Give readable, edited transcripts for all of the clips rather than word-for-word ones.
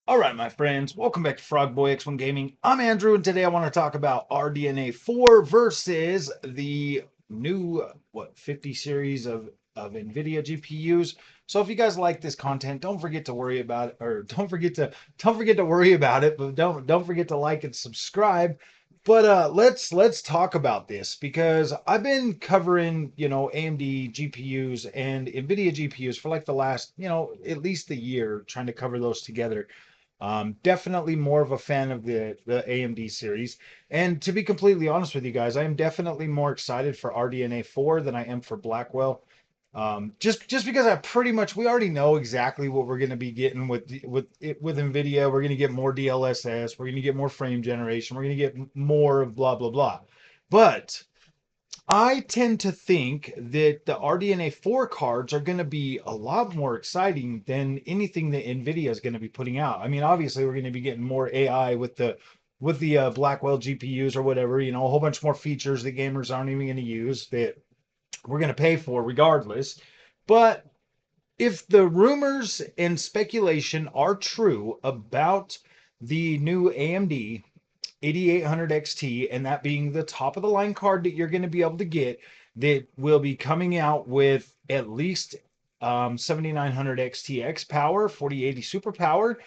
All right, my friends, welcome back to Frogboy X1 Gaming. I'm Andrew, and today I want to talk about RDNA 4 versus the new 50 series of Nvidia GPUs. So if you guys like this content, don't forget to worry about it, or don't forget to worry about it, but don't forget to like and subscribe. But let's talk about this because I've been covering, AMD GPUs and Nvidia GPUs for like the last, at least a year, trying to cover those together. Definitely more of a fan of the AMD series. And to be completely honest with you guys, I am definitely more excited for RDNA 4 than I am for Blackwell. Just because we already know exactly what we're going to be getting with Nvidia. We're going to get more DLSS. We're going to get more frame generation. We're going to get more of blah blah blah. But I tend to think that the RDNA 4 cards are going to be a lot more exciting than anything that Nvidia is going to be putting out. I mean, obviously, we're going to be getting more AI with the Blackwell GPUs or whatever, a whole bunch more features that gamers aren't even going to use that we're going to pay for regardless. But if the rumors and speculation are true about the new AMD 8800 XT, and that being the top of the line card that you're going to be able to get, that will be coming out with at least 7900 XTX power, 4080 super power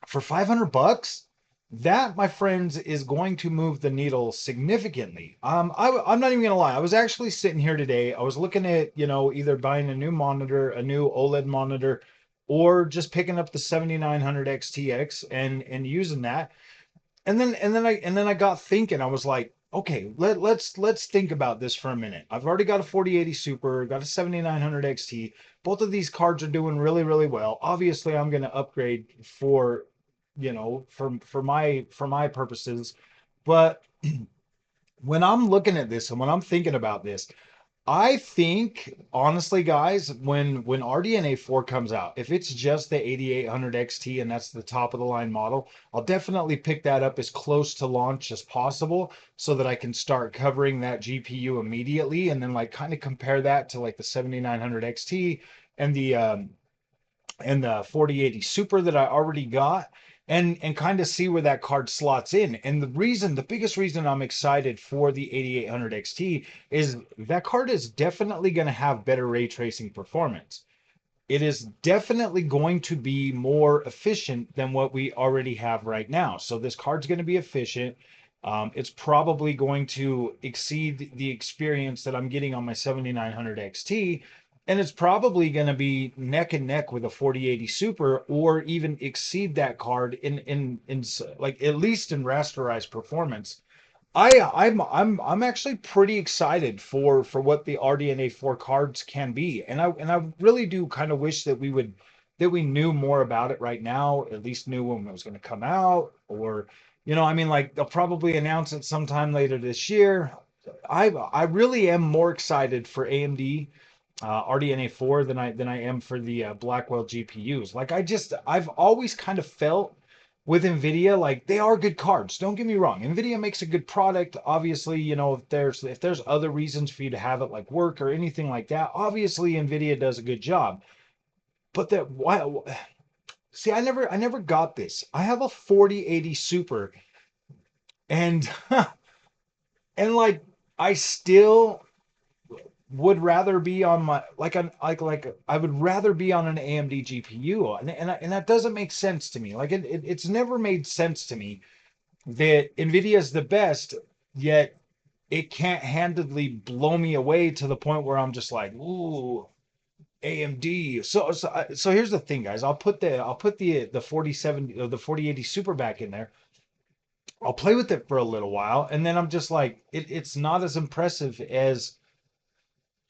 for 500 bucks. That, my friends, is going to move the needle significantly. I'm not even gonna lie. I was actually sitting here today. I was looking at, either buying a new monitor, a new OLED monitor, or just picking up the 7900 XTX and using that. And then I got thinking. I was like, okay, let's think about this for a minute. I've already got a 4080 Super, got a 7900 XT. Both of these cards are doing really, really well. Obviously, I'm going to upgrade for, for my purposes. But when I'm looking at this and when I'm thinking about this, I think honestly, guys, when RDNA 4 comes out, if it's just the 8800 XT and that's the top of the line model, I'll definitely pick that up as close to launch as possible so that I can start covering that GPU immediately and then like kind of compare that to like the 7900 XT and the 4080 Super that I already got and kind of see where that card slots in. And the biggest reason I'm excited for the 8800 XT is that card is definitely going to have better ray tracing performance. It is definitely going to be more efficient than what we already have right now. So this card's going to be efficient. It's probably going to exceed the experience that I'm getting on my 7900 XT, and it's probably going to be neck and neck with a 4080 Super, or even exceed that card in like at least in rasterized performance. I'm actually pretty excited for what the RDNA 4 cards can be. And I really do kind of wish that we knew more about it right now, at least knew when it was going to come out, or I mean, like they'll probably announce it sometime later this year. I really am more excited for AMD RDNA 4 than I am for the Blackwell GPUs. I've always kind of felt with Nvidia, like they are good cards. Don't get me wrong. Nvidia makes a good product. Obviously, if there's other reasons for you to have it like work or anything like that, obviously Nvidia does a good job. But that why see, I never got this. I have a 4080 Super and and like I still would rather be on my like I would rather be on an AMD GPU, and that doesn't make sense to me. Like it's never made sense to me that Nvidia is the best, yet it can't handedly blow me away to the point where I'm just like, ooh, AMD. So here's the thing, guys. I'll put the 4070 or the 4080 Super back in there. I'll play with it for a little while, and then I'm just like, it's not as impressive as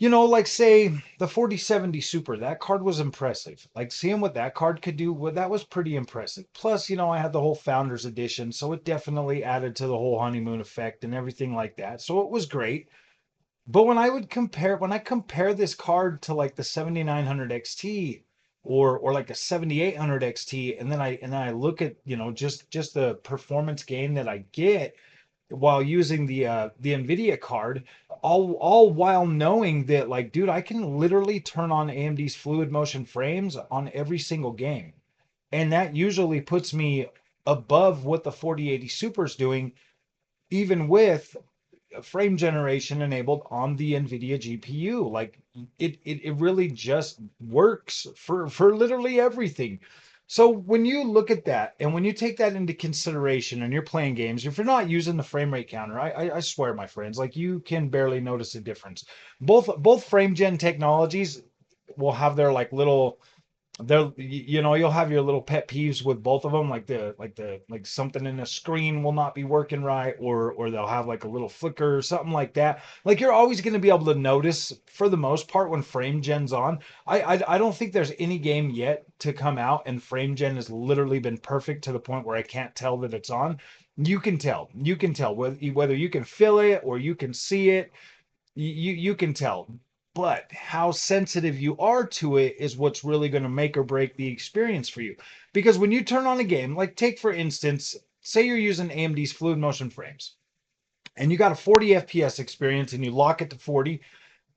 like say the 4070 Super, that card was impressive. Like seeing what that card could do, well, that was pretty impressive. Plus, I had the whole Founders Edition, so it definitely added to the whole honeymoon effect and everything like that. So it was great. But when I compare this card to like the 7900 XT or like a 7800 XT, and then I look at, just the performance gain that I get while using the Nvidia card, all while knowing that, like, dude, I can literally turn on AMD's fluid motion frames on every single game. And that usually puts me above what the 4080 Super is doing, even with frame generation enabled on the Nvidia GPU. Like it really just works for literally everything. So when you look at that and when you take that into consideration and you're playing games, if you're not using the frame rate counter, I swear, my friends, like you can barely notice a difference. Both frame gen technologies will have their like little there, you'll have your little pet peeves with both of them, like something in the screen will not be working right, or they'll have like a little flicker or something like that. Like you're always going to be able to notice for the most part when frame gen's on. I don't think there's any game yet to come out and frame gen has literally been perfect to the point where I can't tell that it's on. You can tell whether you can feel it or you can see it. You can tell, but how sensitive you are to it is what's really going to make or break the experience for you. Because when you turn on a game, like take for instance, say you're using AMD's fluid motion frames and you got a 40 FPS experience and you lock it to 40,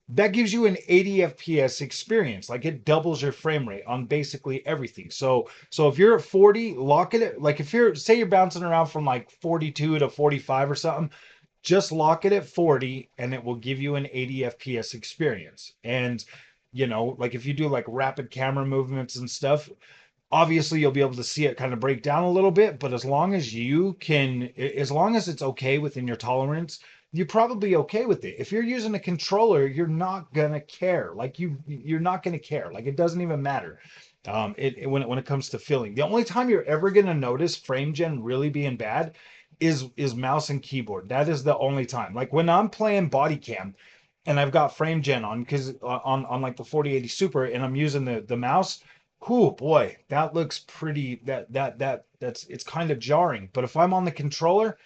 that gives you an 80 FPS experience. Like it doubles your frame rate on basically everything. So if you're at 40, lock it at, like if you're say you're bouncing around from like 42 to 45 or something, just lock it at 40 and it will give you an 80 FPS experience. And like if you do like rapid camera movements and stuff, obviously you'll be able to see it kind of break down a little bit, but as long as it's okay within your tolerance, you're probably okay with it. If you're using a controller, you're not gonna care. Like you're not gonna care. Like it doesn't even matter. When it comes to feeling, the only time you're ever gonna notice frame gen really being bad is mouse and keyboard. That is the only time. Like when I'm playing body cam and I've got frame gen on because on like the 4080 Super and I'm using the mouse. Oh boy, that looks pretty. That's it's kind of jarring. But if I'm on the controller,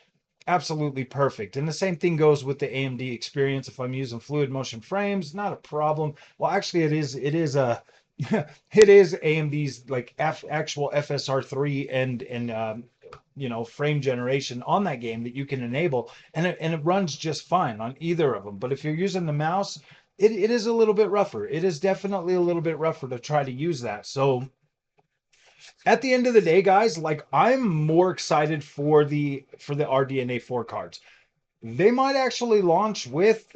absolutely perfect. And the same thing goes with the AMD experience. If I'm using fluid motion frames, not a problem. Well, actually, it is a it is AMD's like actual FSR3 and frame generation on that game that you can enable, and it runs just fine on either of them. But if you're using the mouse, it is a little bit rougher. It is definitely a little bit rougher to try to use that. So at the end of the day, guys, like I'm more excited for the RDNA 4 cards. They might actually launch with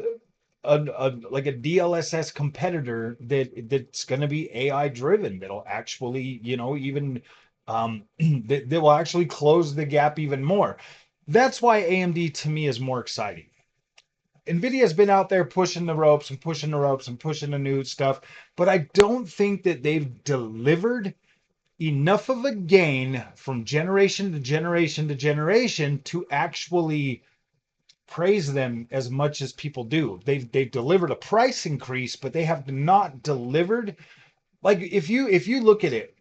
like a DLSS competitor that's going to be AI driven. That'll actually, even that will actually close the gap even more. That's why AMD to me is more exciting. Nvidia's been out there pushing the ropes and pushing the ropes and pushing the new stuff, but I don't think that they've delivered enough of a gain from generation to generation to generation to actually praise them as much as people do. They've delivered a price increase, but they have not delivered. Like if you look at it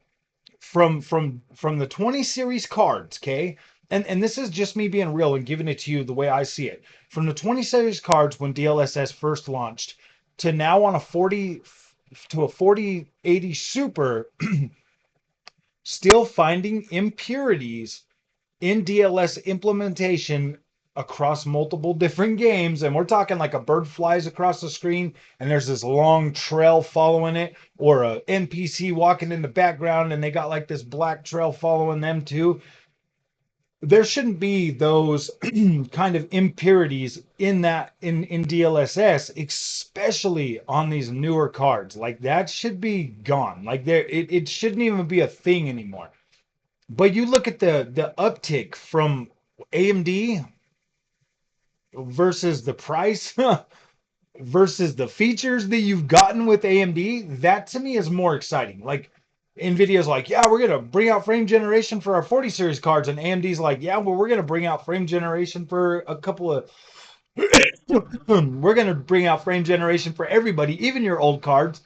from the 20 series cards, okay? And this is just me being real and giving it to you the way I see it. From the 20 series cards when DLSS first launched to now on a 4080 Super, still finding impurities in DLS implementation across multiple different games. And we're talking like a bird flies across the screen and there's this long trail following it, or a NPC walking in the background and they got like this black trail following them too. There shouldn't be those kind of impurities in DLSS, especially on these newer cards. Like that should be gone. Like it shouldn't even be a thing anymore. But you look at the uptick from AMD versus the price versus the features that you've gotten with AMD, that to me is more exciting. Like Nvidia's like, yeah, we're gonna bring out frame generation for our 40 series cards, and AMD's like, yeah, well, we're gonna bring out frame generation for a couple of we're gonna bring out frame generation for everybody, even your old cards.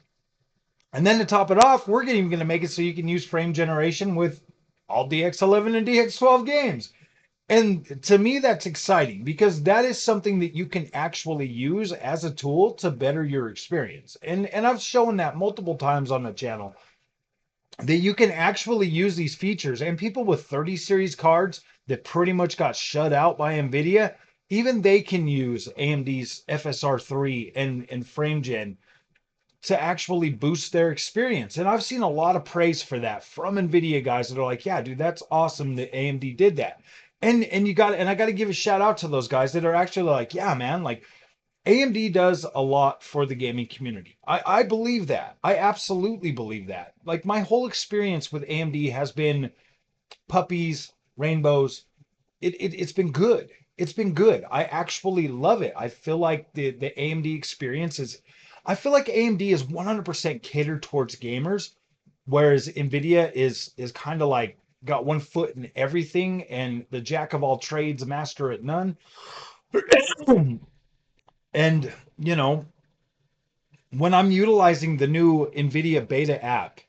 And then to top it off, we're even gonna make it so you can use frame generation with all DX11 and DX12 games. And to me, that's exciting because that is something that you can actually use as a tool to better your experience. And I've shown that multiple times on the channel that you can actually use these features. And people with 30 series cards that pretty much got shut out by Nvidia, even they can use AMD's FSR3 and FrameGen to actually boost their experience. And I've seen a lot of praise for that from Nvidia guys that are like, yeah, dude, that's awesome that AMD did that. And I got to give a shout out to those guys that are actually like, yeah, man, like AMD does a lot for the gaming community. I believe that. I absolutely believe that. Like my whole experience with AMD has been puppies, rainbows. It's been good. It's been good. I actually love it. I feel like the AMD experience is I feel like AMD is 100% catered towards gamers, whereas Nvidia is kind of like got one foot in everything and the jack of all trades, master at none. And you know, when I'm utilizing the new Nvidia beta app,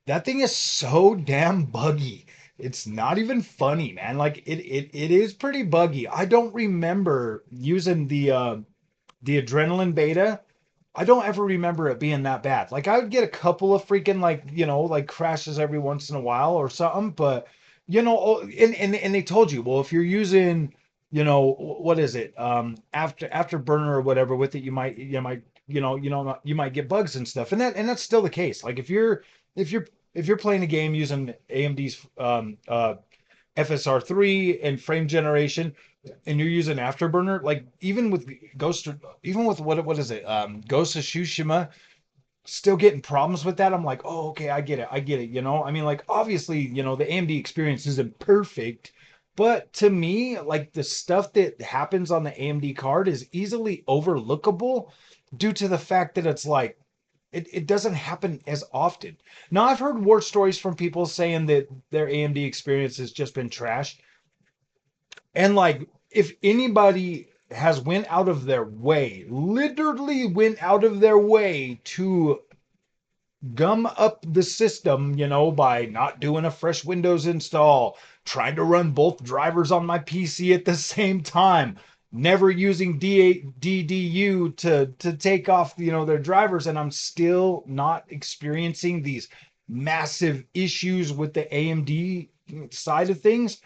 that thing is so damn buggy. It's not even funny, man. Like it is pretty buggy. I don't remember using the adrenaline beta. I don't ever remember it being that bad. Like I would get a couple of freaking like, like crashes every once in a while or something, but and they told you, well, if you're using, what is it? Afterburner or whatever with it, you might get bugs and stuff. And that's still the case. Like if you're if you're playing a game using AMD's FSR3 and frame generation, and you're using Afterburner, like even with Ghost, even with what is it, Ghost of Tsushima, still getting problems with that. I'm like, oh, okay, I get it. I mean, like obviously, the AMD experience isn't perfect, but to me, like the stuff that happens on the AMD card is easily overlookable due to the fact that it's like it doesn't happen as often. Now, I've heard war stories from people saying that their AMD experience has just been trash. And like, if anybody has went out of their way, literally went out of their way to gum up the system, by not doing a fresh Windows install, trying to run both drivers on my PC at the same time, never using DDU to take off, their drivers, and I'm still not experiencing these massive issues with the AMD side of things.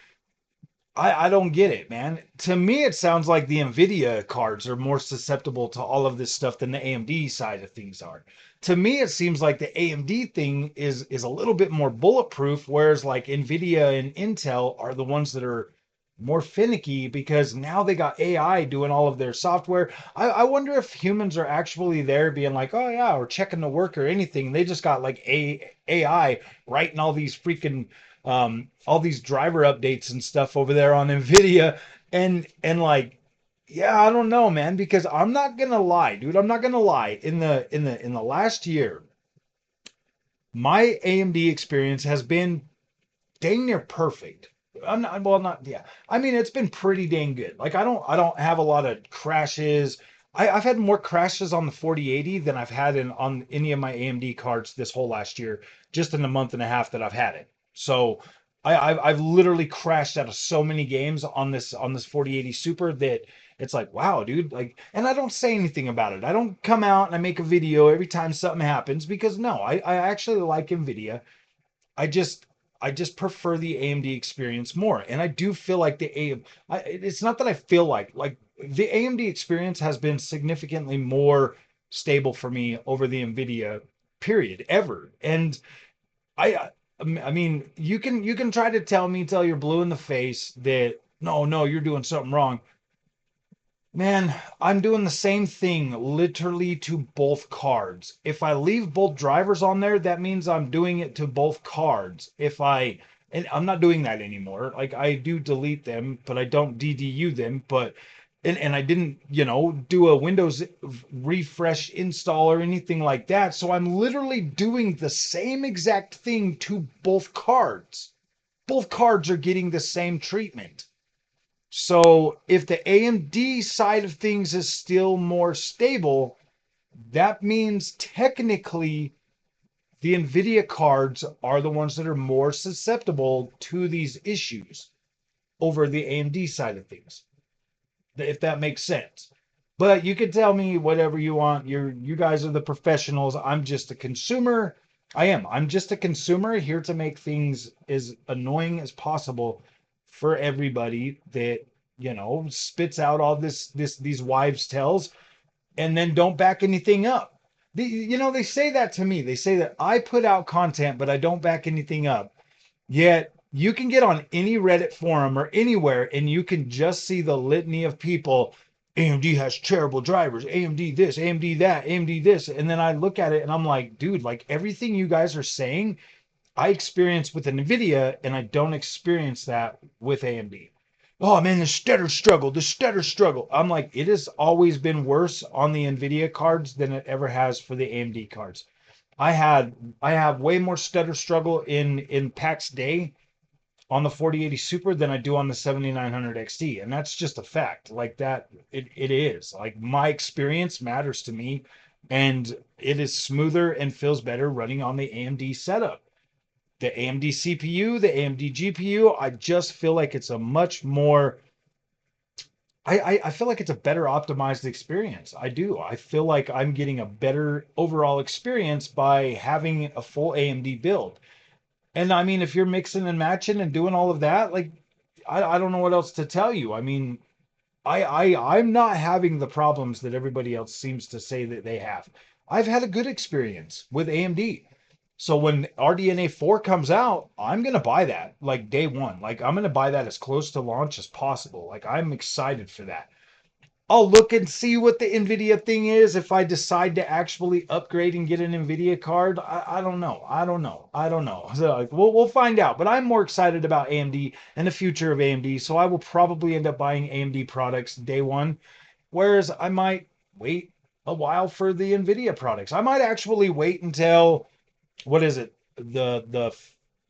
I don't get it, man. To me, it sounds like the Nvidia cards are more susceptible to all of this stuff than the AMD side of things are. To me, it seems like the AMD thing is a little bit more bulletproof, whereas like Nvidia and Intel are the ones that are more finicky because now they got AI doing all of their software. I wonder if humans are actually there being like, oh yeah, or checking the work or anything. They just got like AI writing all these freaking all these driver updates and stuff over there on Nvidia, and like, yeah, I don't know, man, because I'm not gonna lie, dude. I'm not gonna lie. In the last year, my AMD experience has been dang near perfect. I'm not, well, not, yeah. I mean, it's been pretty dang good. Like, I don't have a lot of crashes. I've had more crashes on the 4080 than I've had on any of my AMD cards this whole last year, just in the month and a half that I've had it. So I've literally crashed out of so many games on this 4080 Super that it's like, wow, dude. Like, and I don't say anything about it. I don't come out and I make a video every time something happens because no, I actually like Nvidia. I just I just prefer the AMD experience more. And I do feel like it's not that I feel like the AMD experience has been significantly more stable for me over the Nvidia period ever. And I I mean, you can try to tell me till you're blue in the face that no, you're doing something wrong. Man, I'm doing the same thing literally to both cards. If I leave both drivers on there, that means I'm doing it to both cards. And I'm not doing that anymore. Like I do delete them, but I don't DDU them. And I didn't, do a Windows refresh install or anything like that. So I'm literally doing the same exact thing to both cards. Both cards are getting the same treatment. So if the AMD side of things is still more stable, that means technically the NVIDIA cards are the ones that are more susceptible to these issues over the AMD side of things, if that makes sense. But you can tell me whatever you want. You guys are the professionals. I'm just a consumer. I am. I'm just a consumer here to make things as annoying as possible for everybody that, spits out all these wives' tales and then don't back anything up. They say that to me. They say that I put out content, but I don't back anything up. Yet you can get on any Reddit forum or anywhere and you can just see the litany of people. AMD has terrible drivers. AMD this, AMD that, AMD this. And then I look at it and I'm like, dude, like everything you guys are saying, I experience with Nvidia and I don't experience that with AMD. Oh man, the stutter struggle. I'm like, it has always been worse on the Nvidia cards than it ever has for the AMD cards. I had I have way more stutter struggle in PAX Day on the 4080 Super than I do on the 7900 XT, and that's just a fact. Like that, it is. Like my experience matters to me, and it is smoother and feels better running on the AMD setup. The AMD CPU, the AMD GPU, I just feel like it's a much more I feel like it's a better optimized experience. I do. I feel like I'm getting a better overall experience by having a full AMD build. And I mean, if you're mixing and matching and doing all of that, like I don't know what else to tell you. I mean, I'm not having the problems that everybody else seems to say that they have. I've had a good experience with AMD. So when RDNA 4 comes out, I'm going to buy that like day one. Like I'm going to buy that as close to launch as possible. Like I'm excited for that. I'll look and see what the Nvidia thing is if I decide to actually upgrade and get an Nvidia card. I don't know. I don't know. I don't know. So like, we'll find out. But I'm more excited about AMD and the future of AMD. So I will probably end up buying AMD products day one, whereas I might wait a while for the Nvidia products. I might actually wait until what is it? The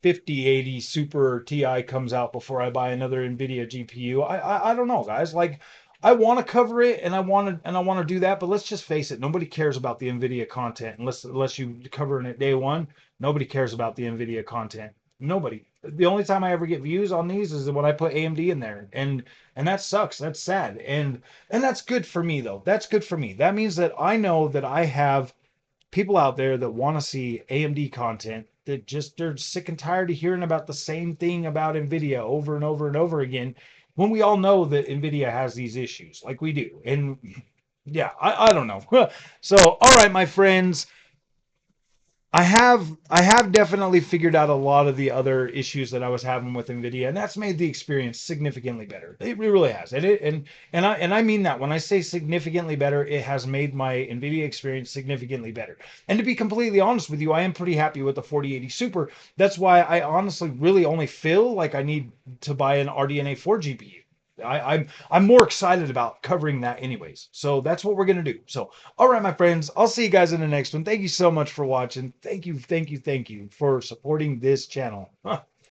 5080 Super Ti comes out before I buy another Nvidia GPU. I don't know, guys. Like I want to cover it and I want to do that, but let's just face it, nobody cares about the Nvidia content unless you cover it at day one. Nobody cares about the Nvidia content. Nobody. The only time I ever get views on these is when I put AMD in there, and that sucks. That's sad, and that's good for me though. That's good for me. That means that I know that I have people out there that want to see AMD content that just they're sick and tired of hearing about the same thing about Nvidia over and over and over again when we all know that Nvidia has these issues like we do. And yeah, I don't know. So all right, my friends, I have definitely figured out a lot of the other issues that I was having with Nvidia, and that's made the experience significantly better. It really has, and I mean that when I say significantly better, it has made my Nvidia experience significantly better. And to be completely honest with you, I am pretty happy with the 4080 Super. That's why I honestly really only feel like I need to buy an RDNA 4 GPU. I'm more excited about covering that anyways. So that's what we're gonna do. So all right, my friends, I'll see you guys in the next one. Thank you so much for watching. Thank you for supporting this channel.